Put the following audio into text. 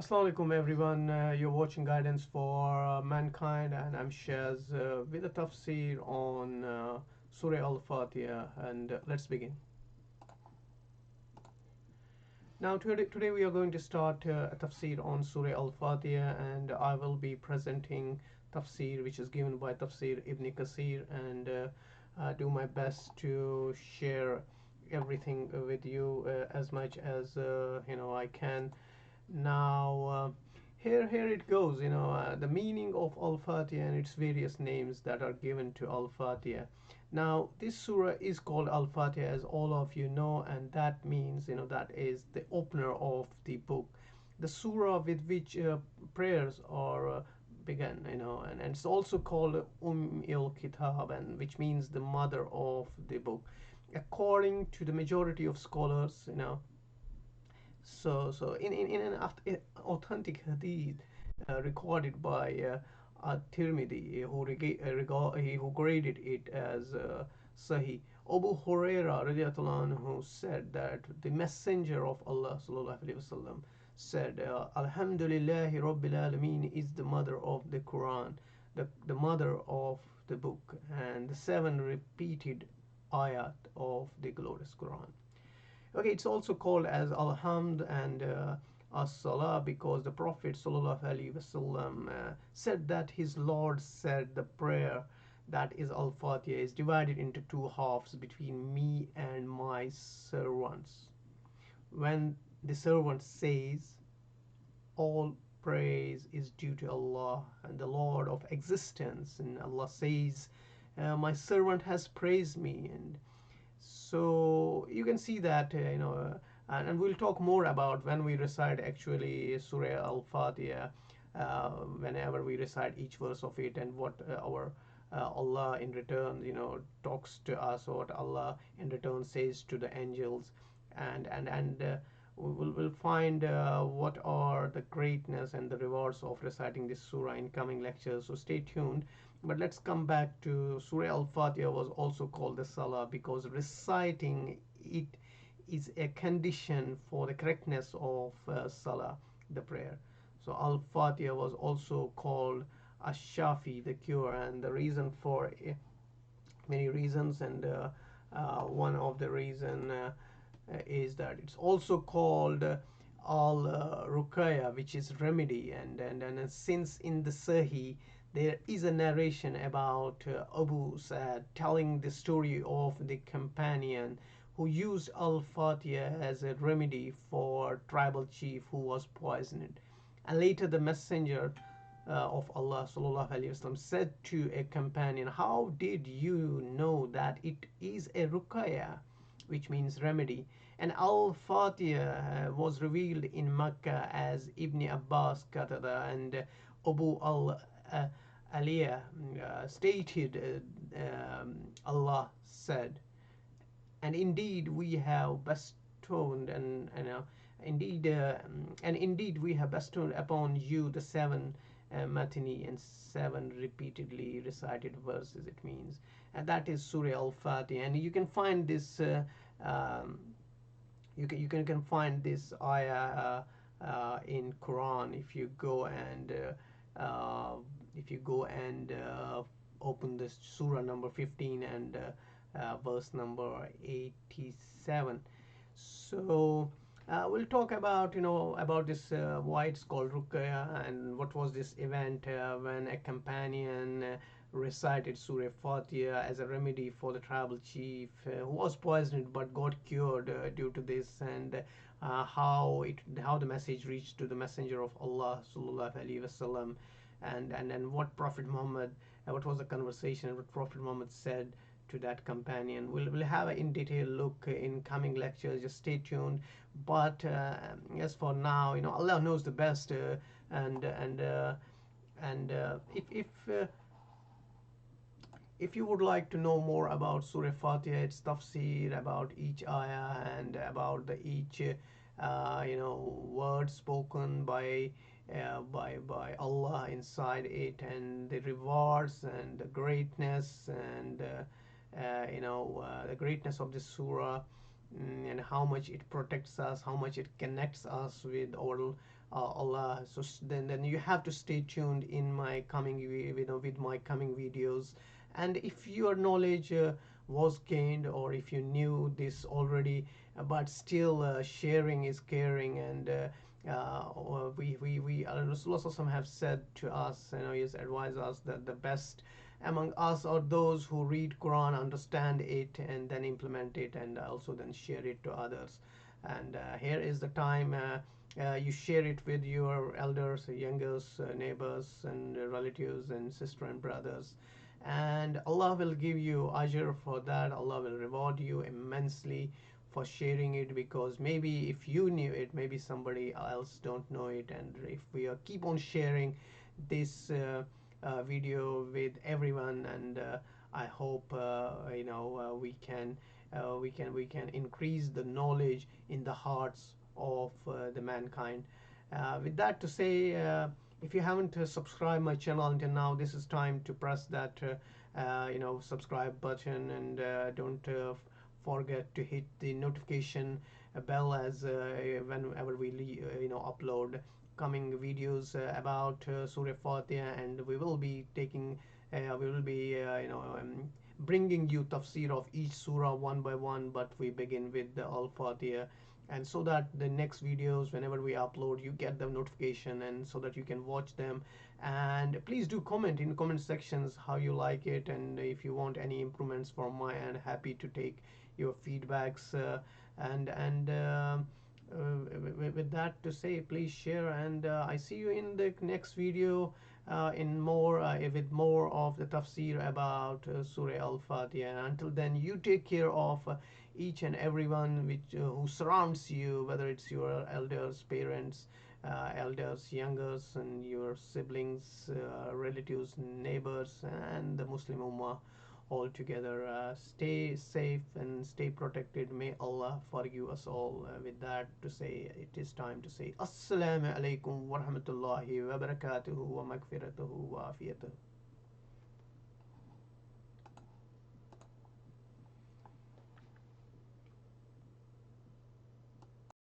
Assalamu alaikum everyone. You're watching Guidance for Mankind, and I'm Shaz with a tafsir on Surah Al Fatihah. And let's begin. Now, today we are going to start a tafsir on Surah Al Fatihah, and I will be presenting tafsir which is given by Tafsir Ibn Kasir, and do my best to share everything with you as much as I can. Now, here it goes. The meaning of Al Fatiha and its various names that are given to Al Fatiha. Now, this surah is called Al Fatiha, as all of you know, and that means that is the opener of the book, the surah with which prayers are begun. And it's also called il Kitab, and which means the mother of the book, according to the majority of scholars. So in an authentic hadith recorded by Tirmidhi, who graded it as Sahih, Abu Huraira radiallahu anhu said that the Messenger of Allah sallallahu alaihi wasallam said, "Alhamdulillahi Rabbil Alameen is the mother of the Quran, the mother of the book, and the seven repeated ayat of the glorious Quran." Okay, it's also called as Alhamd and As-Salah because the Prophet said that his Lord said the prayer, that is Al-Fatiha, is divided into two halves between me and my servants. When the servant says, all praise is due to Allah and the Lord of existence, and Allah says, my servant has praised me, and so you can see that and we'll talk more about when we recite actually Surah Al-Fatiha, whenever we recite each verse of it, and what our Allah in return talks to us, or what Allah in return says to the angels, and we'll find what are the greatness and the rewards of reciting this surah in coming lectures, so stay tuned. But let's come back to Surah Al-Fatiha. Was also called the Salah because reciting it is a condition for the correctness of Salah, the prayer. So Al-Fatiha was also called Ash-Shafi, the cure, and the reason for many reasons, and one of the reason is that it's also called Al Ruqayya, which is remedy, and since in the Sahih there is a narration about Abu Sa'd telling the story of the companion who used Al-Fatiha as a remedy for tribal chief who was poisoned. And later the messenger of Allah sallallahu alaihi wasallam said to a companion, how did you know that it is a ruqayya, which means remedy? And Al-Fatiha was revealed in Mecca, as Ibn Abbas Qatada and Abu Aliyah stated. Allah said, and indeed we have bestowed indeed we have bestowed upon you the seven matini, and seven repeatedly recited verses, it means, and that is Surah Al-Fatihah. And you can find this you can find this ayah in Quran if you go and uh, open this surah number 15 and verse number 87. So we'll talk about about this why it's called Ruqya, and what was this event when a companion recited Surah Fatiha as a remedy for the tribal chief who was poisoned but got cured due to this, and how the message reached to the messenger of Allah sallallahu alaihi wasallam, and what was the conversation, and what Prophet Muhammad said to that companion. We'll have an in detail look in coming lectures. Just stay tuned. But as for now, Allah knows the best, and if you would like to know more about Surah Fatiha, its tafsir, about each ayah, and about the each word spoken by Allah inside it, and the rewards and the greatness, and the greatness of this surah, and how much it protects us, how much it connects us with our Allah. So then you have to stay tuned in my coming with my coming videos. And if your knowledge was gained, or if you knew this already, but still sharing is caring. And we Rasulullah have said to us, he has advised us that the best among us are those who read Quran, understand it, and then implement it, and also then share it to others. And here is the time you share it with your elders, youngers, neighbors, and relatives, and sister and brothers. And Allah will give you ajr for that. Allah will reward you immensely for sharing it, because maybe if you knew it, maybe somebody else don't know it. And if we keep on sharing this video with everyone, and I hope we can increase the knowledge in the hearts of the mankind. With that to say, if you haven't subscribed my channel until now, this is time to press that subscribe button, and don't forget to hit the notification bell, as whenever we upload coming videos about Surah Fatihah. And we will be bringing you tafsir of each surah one by one, but we begin with the Al Fatihah. And so that the next videos, whenever we upload, you get the notification, and so that you can watch them. And please do comment in the comment sections how you like it, and if you want any improvements from my end, happy to take your feedbacks. With that to say, please share, and I see you in the next video in more with more of the tafsir about Surah Al Fatihah. And until then, you take care of each and everyone who surrounds you, whether it's your elders, parents, elders, youngers, and your siblings, relatives, neighbors, and the Muslim Ummah all together. Stay safe and stay protected. May Allah forgive us all. With that to say, it is time to say Assalamu alaikum wa rahmatullahi wa barakatuhu wa magfiratuhu wa afiyatuhu.